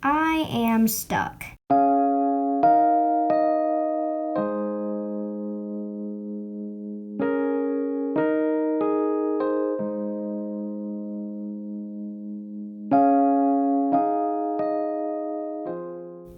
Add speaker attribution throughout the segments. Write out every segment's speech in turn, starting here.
Speaker 1: I am stuck.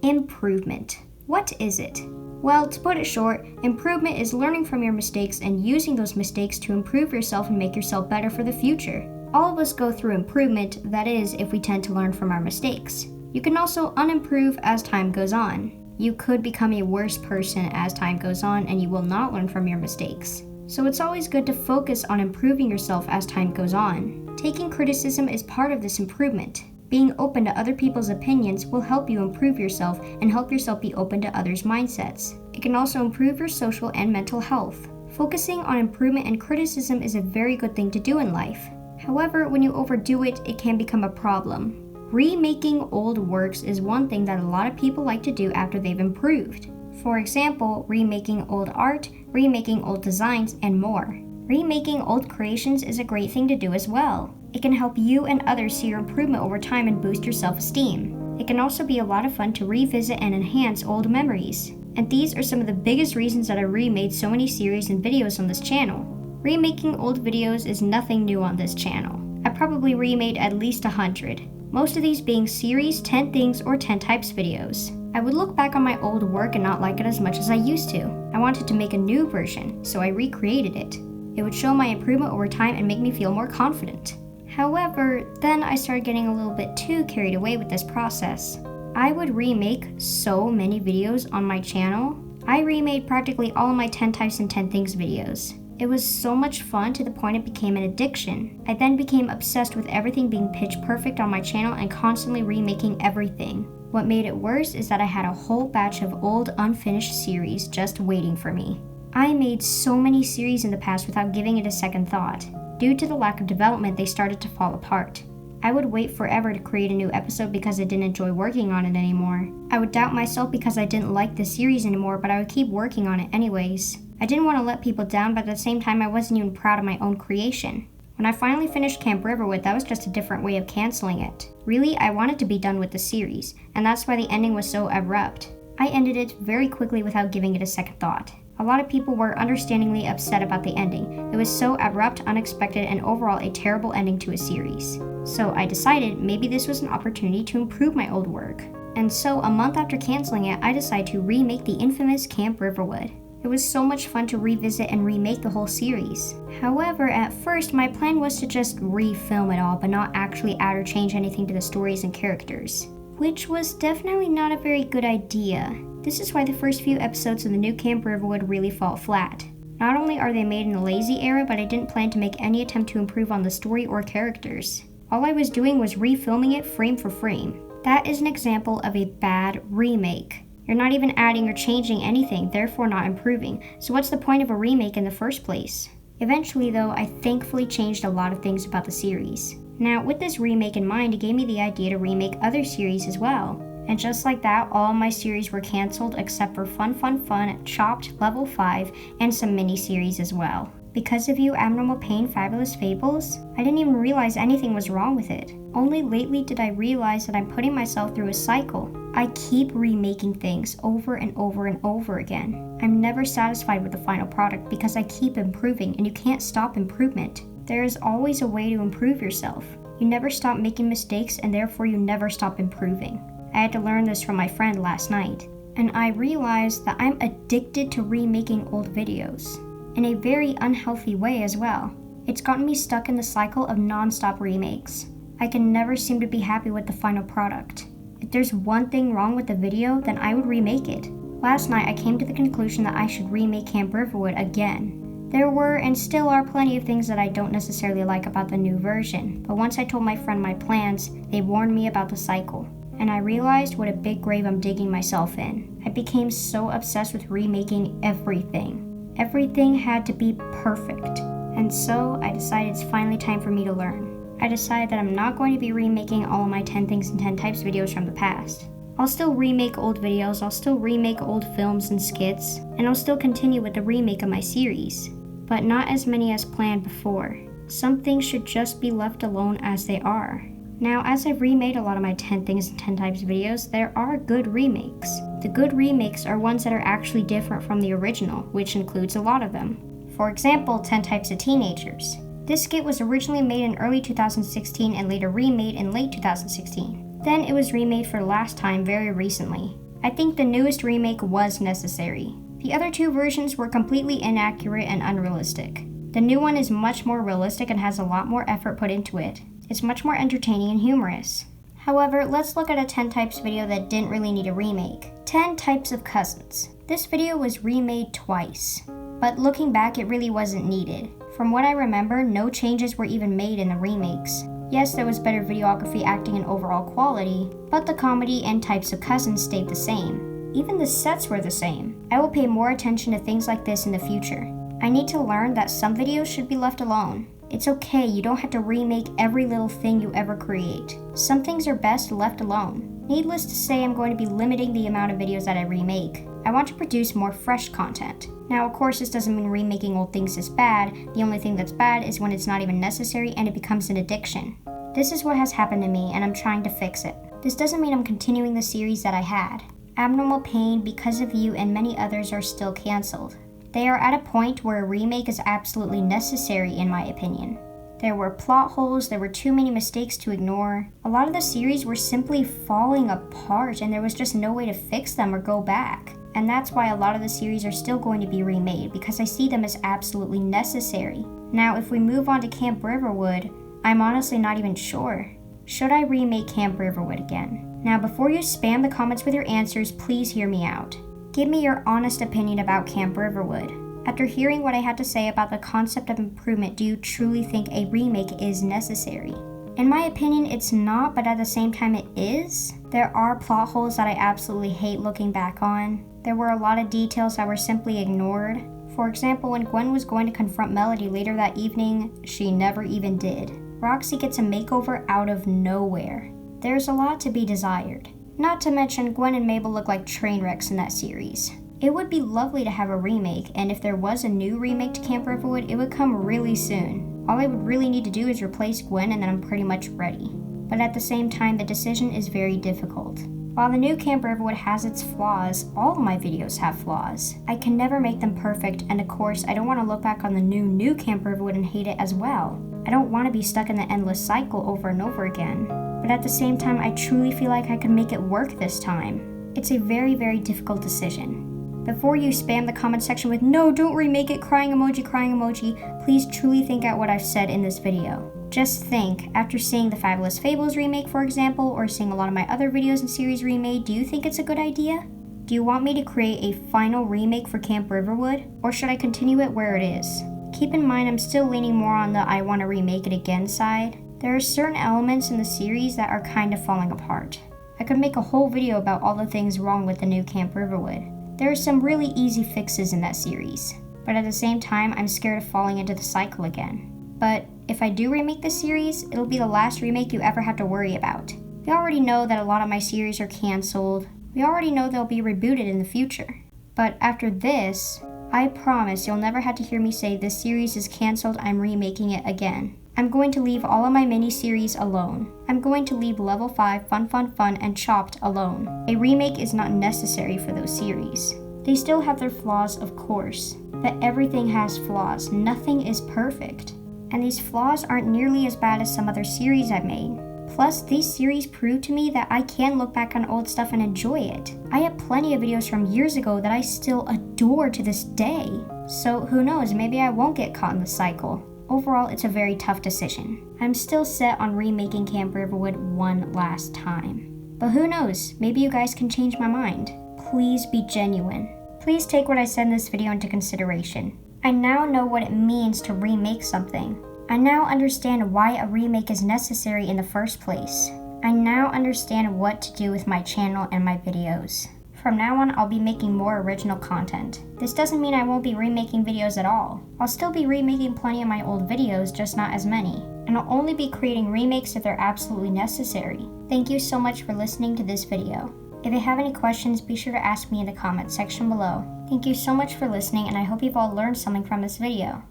Speaker 1: Improvement. What is it? Well, to put it short, improvement is learning from your mistakes and using those mistakes to improve yourself and make yourself better for the future. All of us go through improvement, that is, if we tend to learn from our mistakes. You can also unimprove as time goes on. You could become a worse person as time goes on and you will not learn from your mistakes. So it's always good to focus on improving yourself as time goes on. Taking criticism is part of this improvement. Being open to other people's opinions will help you improve yourself and help yourself be open to others' mindsets. It can also improve your social and mental health. Focusing on improvement and criticism is a very good thing to do in life. However, when you overdo it, it can become a problem. Remaking old works is one thing that a lot of people like to do after they've improved. For example, remaking old art, remaking old designs, and more. Remaking old creations is a great thing to do as well. It can help you and others see your improvement over time and boost your self-esteem. It can also be a lot of fun to revisit and enhance old memories. And these are some of the biggest reasons that I remade so many series and videos on this channel. Remaking old videos is nothing new on this channel. I probably remade at least 100. Most of these being series, 10 things, or 10 types videos. I would look back on my old work and not like it as much as I used to. I wanted to make a new version, so I recreated it. It would show my improvement over time and make me feel more confident. However, then I started getting a little bit too carried away with this process. I would remake so many videos on my channel. I remade practically all of my 10 types and 10 things videos. It was so much fun to the point it became an addiction. I then became obsessed with everything being pitch perfect on my channel and constantly remaking everything. What made it worse is that I had a whole batch of old unfinished series just waiting for me. I made so many series in the past without giving it a second thought. Due to the lack of development, they started to fall apart. I would wait forever to create a new episode because I didn't enjoy working on it anymore. I would doubt myself because I didn't like the series anymore, but I would keep working on it anyways. I didn't want to let people down, but at the same time I wasn't even proud of my own creation. When I finally finished Camp Riverwood, that was just a different way of canceling it. Really, I wanted to be done with the series, and that's why the ending was so abrupt. I ended it very quickly without giving it a second thought. A lot of people were understandingly upset about the ending. It was so abrupt, unexpected, and overall a terrible ending to a series. So I decided maybe this was an opportunity to improve my old work. And so a month after canceling it, I decided to remake the infamous Camp Riverwood. It was so much fun to revisit and remake the whole series. However, at first my plan was to just refilm it all but not actually add or change anything to the stories and characters, which was definitely not a very good idea. This is why the first few episodes of the new Camp Riverwood really fall flat. Not only are they made in the lazy era, but I didn't plan to make any attempt to improve on the story or characters. All I was doing was refilming it frame for frame. That is an example of a bad remake. You're not even adding or changing anything, therefore not improving. So what's the point of a remake in the first place? Eventually though, I thankfully changed a lot of things about the series. Now with this remake in mind, it gave me the idea to remake other series as well. And just like that, all my series were cancelled except for Fun, Chopped, Level 5, and some mini-series as well. Because of you, Abnormal Pain, Fabulous Fables, I didn't even realize anything was wrong with it. Only lately did I realize that I'm putting myself through a cycle. I keep remaking things over and over and over again. I'm never satisfied with the final product because I keep improving, and you can't stop improvement. There is always a way to improve yourself. You never stop making mistakes, and therefore you never stop improving. I had to learn this from my friend last night, and I realized that I'm addicted to remaking old videos, in a very unhealthy way as well. It's gotten me stuck in the cycle of non-stop remakes. I can never seem to be happy with the final product. If there's one thing wrong with the video, then I would remake it. Last night I came to the conclusion that I should remake Camp Riverwood again. There were and still are plenty of things that I don't necessarily like about the new version, but once I told my friend my plans, they warned me about the cycle. And I realized what a big grave I'm digging myself in. I became so obsessed with remaking everything. Everything had to be perfect. And so I decided it's finally time for me to learn. I decided that I'm not going to be remaking all of my 10 things and 10 types videos from the past. I'll still remake old videos, I'll still remake old films and skits, and I'll still continue with the remake of my series. But not as many as planned before. Some things should just be left alone as they are. Now, as I've remade a lot of my 10 things in 10 types videos, there are good remakes. The good remakes are ones that are actually different from the original, which includes a lot of them. For example, 10 Types of Teenagers. This skit was originally made in early 2016 and later remade in late 2016. Then it was remade for the last time very recently. I think the newest remake was necessary. The other two versions were completely inaccurate and unrealistic. The new one is much more realistic and has a lot more effort put into it. It's much more entertaining and humorous. However, let's look at a 10 types video that didn't really need a remake. 10 Types of Cousins. This video was remade twice, but looking back, it really wasn't needed. From what I remember, no changes were even made in the remakes. Yes, there was better videography, acting, and overall quality, but the comedy and types of cousins stayed the same. Even the sets were the same. I will pay more attention to things like this in the future. I need to learn that some videos should be left alone. It's okay, you don't have to remake every little thing you ever create. Some things are best left alone. Needless to say, I'm going to be limiting the amount of videos that I remake. I want to produce more fresh content. Now, of course, this doesn't mean remaking old things is bad. The only thing that's bad is when it's not even necessary and it becomes an addiction. This is what has happened to me, and I'm trying to fix it. This doesn't mean I'm continuing the series that I had. Abnormal Pain, Because of You, and many others are still canceled. They are at a point where a remake is absolutely necessary in my opinion. There were plot holes, there were too many mistakes to ignore. A lot of the series were simply falling apart and there was just no way to fix them or go back. And that's why a lot of the series are still going to be remade, because I see them as absolutely necessary. Now, if we move on to Camp Riverwood, I'm honestly not even sure. Should I remake Camp Riverwood again? Now, before you spam the comments with your answers, please hear me out. Give me your honest opinion about Camp Riverwood. After hearing what I had to say about the concept of improvement, do you truly think a remake is necessary? In my opinion, it's not, but at the same time it is. There are plot holes that I absolutely hate looking back on. There were a lot of details that were simply ignored. For example, when Gwen was going to confront Melody later that evening, she never even did. Roxy gets a makeover out of nowhere. There's a lot to be desired. Not to mention, Gwen and Mabel look like train wrecks in that series. It would be lovely to have a remake, and if there was a new remake to Camp Riverwood, it would come really soon. All I would really need to do is replace Gwen and then I'm pretty much ready. But at the same time, the decision is very difficult. While the new Camp Riverwood has its flaws, all of my videos have flaws. I can never make them perfect, and of course, I don't want to look back on the new Camp Riverwood and hate it as well. I don't want to be stuck in the endless cycle over and over again. But at the same time, I truly feel like I could make it work this time. It's a very, very difficult decision. Before you spam the comment section with, "No, don't remake it, crying emoji," please truly think out what I've said in this video. Just think, after seeing the Fabulous Fables remake, for example, or seeing a lot of my other videos and series remade, do you think it's a good idea? Do you want me to create a final remake for Camp Riverwood, or should I continue it where it is? Keep in mind, I'm still leaning more on the I want to remake it again side. There are certain elements in the series that are kind of falling apart. I could make a whole video about all the things wrong with the new Camp Riverwood. There are some really easy fixes in that series, but at the same time, I'm scared of falling into the cycle again. But if I do remake this series, it'll be the last remake you ever have to worry about. We already know that a lot of my series are canceled. We already know they'll be rebooted in the future. But after this, I promise you'll never have to hear me say this series is canceled, I'm remaking it again. I'm going to leave all of my mini-series alone. I'm going to leave Level 5, Fun, and Chopped alone. A remake is not necessary for those series. They still have their flaws, of course, but everything has flaws. Nothing is perfect. And these flaws aren't nearly as bad as some other series I've made. Plus, these series prove to me that I can look back on old stuff and enjoy it. I have plenty of videos from years ago that I still adore to this day. So who knows, maybe I won't get caught in the cycle. Overall, it's a very tough decision. I'm still set on remaking Camp Riverwood one last time. But who knows, maybe you guys can change my mind. Please be genuine. Please take what I said in this video into consideration. I now know what it means to remake something. I now understand why a remake is necessary in the first place. I now understand what to do with my channel and my videos. From now on, I'll be making more original content. This doesn't mean I won't be remaking videos at all. I'll still be remaking plenty of my old videos, just not as many. And I'll only be creating remakes if they're absolutely necessary. Thank you so much for listening to this video. If you have any questions, be sure to ask me in the comments section below. Thank you so much for listening, and I hope you've all learned something from this video.